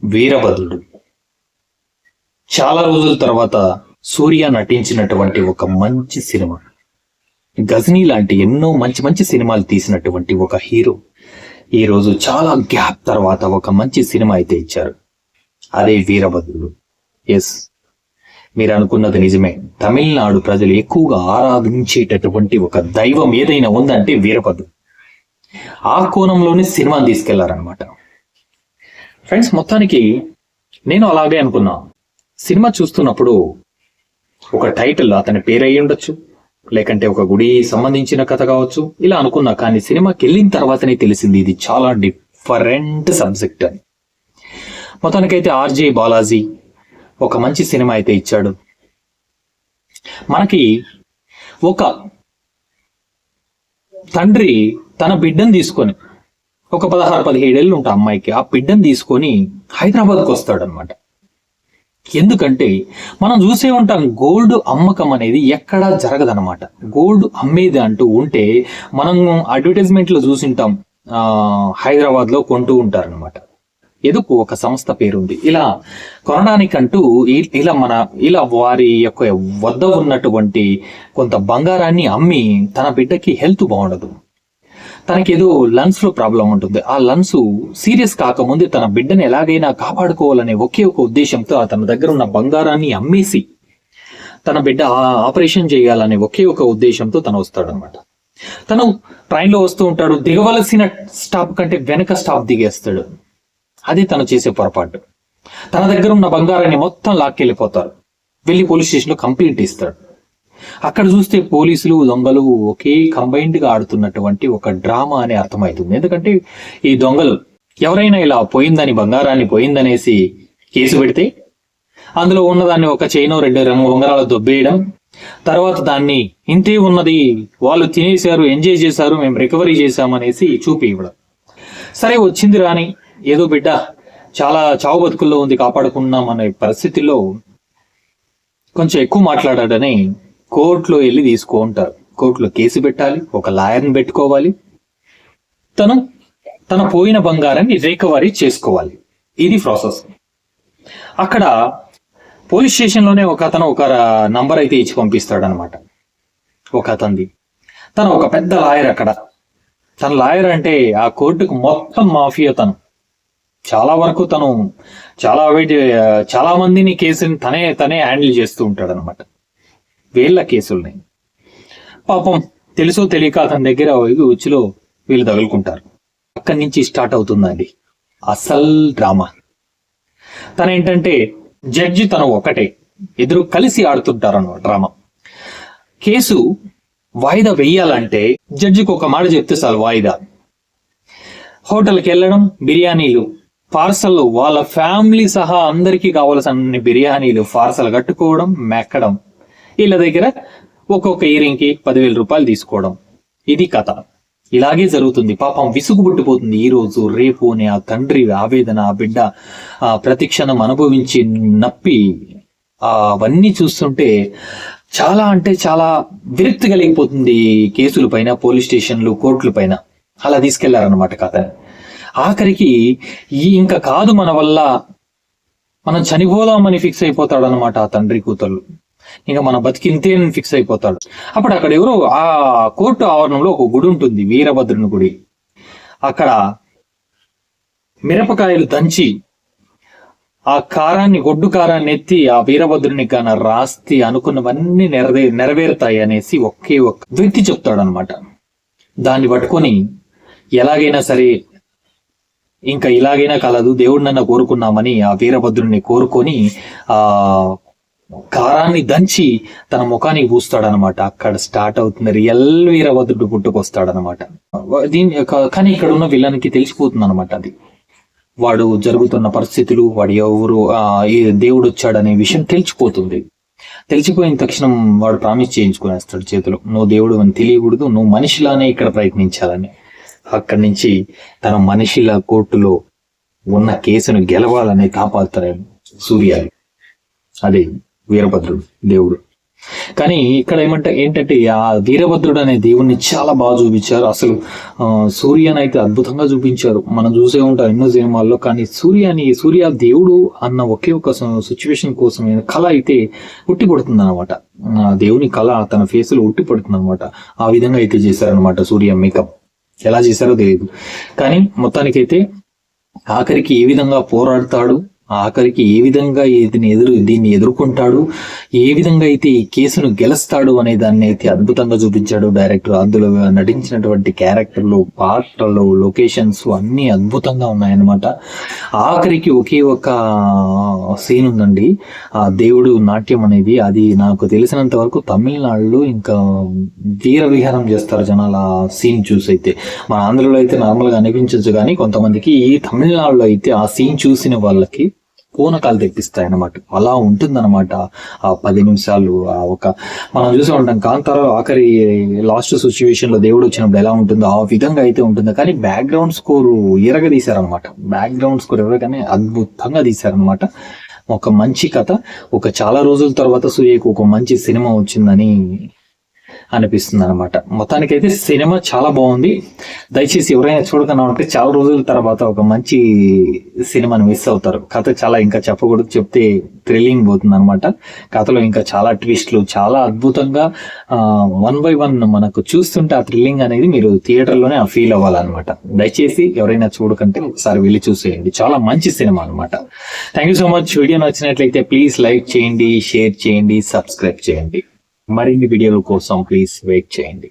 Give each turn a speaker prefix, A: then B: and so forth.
A: వీరభద్రుడు. చాలా రోజుల తర్వాత సూర్య నటించినటువంటి ఒక మంచి సినిమా, గజనీ లాంటి ఎన్నో మంచి మంచి సినిమాలు తీసినటువంటి ఒక హీరో ఈ రోజు చాలా గ్యాప్ తర్వాత ఒక మంచి సినిమా అయితే ఇచ్చారు. అదే వీరభద్రుడు. ఎస్, మీరు అనుకున్నది నిజమే. తమిళనాడు ప్రజలు ఎక్కువగా ఆరాధించేటటువంటి ఒక దైవం ఏదైనా ఉందంటే వీరభద్రుడు. ఆ కోణంలోనే సినిమాని తీసుకెళ్లారనమాట. ఫ్రెండ్స్, మొత్తానికి నేను అలాగే అనుకున్నా. సినిమా చూస్తున్నప్పుడు ఒక టైటిల్ అతని పేరు అయ్యి ఉండొచ్చు, లేకంటే ఒక గుడి సంబంధించిన కథ కావచ్చు, ఇలా అనుకున్నా. కానీ సినిమాకి వెళ్ళిన తర్వాతనే తెలిసింది ఇది చాలా డిఫరెంట్ సబ్జెక్ట్ అని. మొత్తానికైతే ఆర్జే బాలాజీ ఒక మంచి సినిమా అయితే ఇచ్చాడు మనకి. ఒక తండ్రి తన బిడ్డను తీసుకొని, ఒక 16-17 ఏళ్ళు ఉంటా అమ్మాయికి, ఆ బిడ్డను తీసుకొని హైదరాబాద్కి వస్తాడనమాట. ఎందుకంటే మనం చూసే ఉంటాం, గోల్డ్ అమ్మకం అనేది ఎక్కడా జరగదనమాట. గోల్డ్ అమ్మేది అంటూ ఉంటే మనం అడ్వర్టైజ్మెంట్లో చూసింటాం, హైదరాబాద్ లో కొంటూ ఉంటారనమాట. ఎదుకు ఒక సంస్థ పేరుంది. ఇలా కొనడానికంటూ ఇలా వారి యొక్క వద్ద ఉన్నటువంటి కొంత బంగారాన్ని అమ్మి, తన బిడ్డకి హెల్త్ బాగుండదు, తనకి ఏదో లంగ్స్ లో ప్రాబ్లం ఉంటుంది, ఆ లంగ్స్ సీరియస్ కాకముందే తన బిడ్డను ఎలాగైనా కాపాడుకోవాలనే ఒకే ఒక ఉద్దేశంతో తన దగ్గర ఉన్న బంగారాన్ని అమ్మేసి తన బిడ్డ ఆపరేషన్ చేయాలనే ఒకే ఒక ఉద్దేశంతో తను వస్తాడనమాట. తను ట్రైన్ లో వస్తూ ఉంటాడు, దిగవలసిన స్టాప్ కంటే వెనక స్టాప్ దిగేస్తాడు. అది తను చేసే పొరపాటు. తన దగ్గర ఉన్న బంగారాన్ని మొత్తం లాక్కెళ్ళిపోతారు. వెళ్ళి పోలీస్ స్టేషన్ లో కంప్లైంట్ ఇస్తాడు. అక్కడ చూస్తే పోలీసులు దొంగలు ఒకే కంబైన్డ్ గా ఆడుతున్నటువంటి ఒక డ్రామా అని అర్థమవుతుంది. ఎందుకంటే ఈ దొంగలు ఎవరైనా ఇలా పోయిందని, బంగారాన్ని పోయిందనేసి కేసు పెడితే అందులో ఉన్నదాన్ని ఒక చైనో 2 రంగు ఉంగరాలు దొబ్బేయడం, తర్వాత దాన్ని ఇంతే ఉన్నది, వాళ్ళు తినేశారు, ఎంజాయ్ చేశారు, మేము రికవరీ చేశామనేసి చూపి ఇవ్వడం. సరే, వచ్చింది రాని, ఏదో బిడ్డ చాలా చావు బతుకుల్లో ఉంది, కాపాడుకున్నాం అనే పరిస్థితిలో కొంచెం ఎక్కువ మాట్లాడాడని కోర్టులో వెళ్ళి తీసుకుంటారు. కోర్టులో కేసు పెట్టాలి, ఒక లాయర్ని పెట్టుకోవాలి, తన పోయిన బంగారాన్ని రికవరీ చేసుకోవాలి. ఇది ప్రాసెస్. అక్కడ పోలీస్ స్టేషన్లోనే ఒక నంబర్ అయితే ఇచ్చి పంపిస్తాడు అనమాట. ఒక అతనిది, తను ఒక పెద్ద లాయర్. అక్కడ తన లాయర్ అంటే ఆ కోర్టుకు మొత్తం మాఫియా. తను చాలా వరకు చాలా మందిని కేసుని తనే హ్యాండిల్ చేస్తూ ఉంటాడు అనమాట, వేళ్ల కేసుల్ని. పాపం తెలుసో తెలియక అతని దగ్గర ఉచ్చులో వీళ్ళు తగులుకుంటారు. అక్కడి నుంచి స్టార్ట్ అవుతుందండి అసలు డ్రామా. తనేంటంటే జడ్జి తను ఒకటే, ఇద్దరు కలిసి ఆడుతుంటారు అన్నమాట డ్రామా. కేసు వాయిదా వెయ్యాలంటే జడ్జికి ఒక మాట చెప్తే చాలు, వాయిదా. హోటల్కి వెళ్ళడం, బిర్యానీలు పార్సల్, వాళ్ళ ఫ్యామిలీ సహా అందరికీ కావలసిన బిర్యానీలు పార్సల్ కట్టుకోవడం, మెక్కడం, వీళ్ళ దగ్గర ఒక్కొక్క ఇయరింగ్ కి 10,000 రూపాయలు తీసుకోవడం. ఇది కథ. ఇలాగే జరుగుతుంది. పాపం విసుగు పుట్టిపోతుంది. ఈ రోజు రేపు అని ఆ తండ్రి ఆవేదన, ఆ బిడ్డ ప్రతిక్షణం అనుభవించి నప్పి అవన్నీ చూస్తుంటే చాలా అంటే చాలా విరక్తి కలిగిపోతుంది. కేసుల పైన, పోలీస్ స్టేషన్లు, కోర్టుల పైన అలా తీసుకెళ్లారనమాట కథ. ఆఖరికి ఇంకా కాదు మన వల్ల, మనం చనిపోదామని ఫిక్స్ అయిపోతాడు అనమాట ఆ తండ్రి కూతురు. ఇంకా మన బతికింతే ఫిక్స్ అయిపోతాడు. అప్పుడు అక్కడ ఎవరో ఆ కోర్టు ఆవరణంలో ఒక గుడి ఉంటుంది, వీరభద్రుని గుడి. అక్కడ మిరపకాయలు దంచి ఆ గొడ్డు కారాన్ని ఎత్తి ఆ వీరభద్రుని గాన రాస్తి అనుకున్నవన్నీ నెరవేరుతాయి అనేసి ఒకే ఒక వ్యక్తి చెప్తాడు అనమాట. దాన్ని పట్టుకొని ఎలాగైనా సరే, ఇంకా ఇలాగైనా కలదు, దేవుడు నన్ను కోరుకున్నామని ఆ వీరభద్రుని కోరుకొని ఆ కారాన్ని దంచి తన ముఖానికి పూస్తాడనమాట. అక్కడ స్టార్ట్ అవుతుంది రియల్ వీరభద్రుడు పుట్టుకొస్తాడనమాట. కానీ ఇక్కడ ఉన్న విలన్కి తెలిసిపోతుంది అనమాట అది. వాడు జరుగుతున్న పరిస్థితులు, వాడు ఎవరు, దేవుడు వచ్చాడనే విషయం తెలిసిపోతుంది. తెలిసిపోయిన తక్షణం వాడు ప్రామిస్ చేయించుకునేస్తాడు చేతిలో, నువ్వు దేవుడు అని తెలియకూడదు, నువ్వు మనిషిలానే ఇక్కడ ప్రయత్నించాలని. అక్కడి నుంచి తన మనిషిల కోర్టులో ఉన్న కేసును గెలవాలని కాపాడుతారు సూర్య. అదే వీరభద్రుడు దేవుడు. కానీ ఇక్కడ ఏంటంటే ఆ వీరభద్రుడు అనే దేవుణ్ణి చాలా బాగా చూపించారు. అసలు సూర్యని అయితే అద్భుతంగా చూపించారు. మనం చూసే ఉంటాం ఎన్నో సినిమాల్లో. కానీ సూర్య దేవుడు అన్న ఒకే ఒక సిచ్యువేషన్ కోసం కళ అయితే ఉట్టి పడుతుంది అనమాట. దేవుని కళ తన ఫేస్ లో ఉట్టి పడుతుంది అనమాట. ఆ విధంగా అయితే చేశారనమాట సూర్య మేకప్. ఎలా చేశారో తెలియదు. కానీ మొత్తానికైతే ఆఖరికి ఏ విధంగా పోరాడతాడు, ఆఖరికి ఏ విధంగా దీన్ని ఎదుర్కొంటాడు, ఏ విధంగా అయితే ఈ కేసును గెలుస్తాడు అనే దాన్ని అయితే అద్భుతంగా చూపించాడు డైరెక్టర్. అందులో నటించినటువంటి క్యారెక్టర్లు, పాత్రలు, లొకేషన్స్ అన్ని అద్భుతంగా ఉన్నాయన్నమాట. ఆఖరికి ఒకే ఒక సీన్ ఉందండి, ఆ దేవుడు నాట్యం అనేది. అది నాకు తెలిసినంత వరకు తమిళనాడులో ఇంకా వీర విహారం చేస్తారు జనాలు ఆ సీన్ చూసి. అయితే మన ఆంధ్రలో అయితే నార్మల్ గా అనిపించచ్చు, కానీ కొంతమందికి ఈ తమిళనాడులో అయితే ఆ సీన్ చూసిన వాళ్ళకి పూనకాలు తెప్పిస్తాయి అన్నమాట. అలా ఉంటుందన్నమాట ఆ 10 నిమిషాలు. మనం చూసే ఉంటాం కాంతార ఆఖరి లాస్ట్ సిచ్యువేషన్ లో దేవుడు వచ్చినప్పుడు ఎలా ఉంటుందో ఆ విధంగా అయితే ఉంటుంది. కానీ బ్యాక్గ్రౌండ్ స్కోర్ ఎరగా తీశారనమాట. బ్యాక్గ్రౌండ్ స్కోర్ ఎవరికైనా అద్భుతంగా తీశారనమాట. ఒక మంచి కథ, చాలా రోజుల తర్వాత సూర్యకు ఒక మంచి సినిమా వచ్చిందని అనిపిస్తుంది అనమాట. మొత్తానికైతే సినిమా చాలా బాగుంది. దయచేసి ఎవరైనా చూడకుండా ఉంటే చాలా రోజుల తర్వాత ఒక మంచి సినిమాని మిస్ అవుతారు. కథ ఇంకా చెప్పకూడదు, చెప్తే థ్రిల్లింగ్ పోతుంది అనమాట. కథలో ఇంకా చాలా ట్విస్ట్లు, చాలా అద్భుతంగా 1 by 1 మనకు చూస్తుంటే ఆ థ్రిల్లింగ్ అనేది మీరు థియేటర్లోనే ఫీల్ అవ్వాలన్నమాట. దయచేసి ఎవరైనా చూడకంటే ఒకసారి వెళ్ళి చూసేయండి. చాలా మంచి సినిమా అనమాట. Thank you so much. Video నచ్చినట్లయితే ప్లీజ్ లైక్ చేయండి, షేర్ చేయండి, సబ్స్క్రైబ్ చేయండి. మరిన్ని వీడియోల కోసం ప్లీజ్ వెయిట్ చేయండి.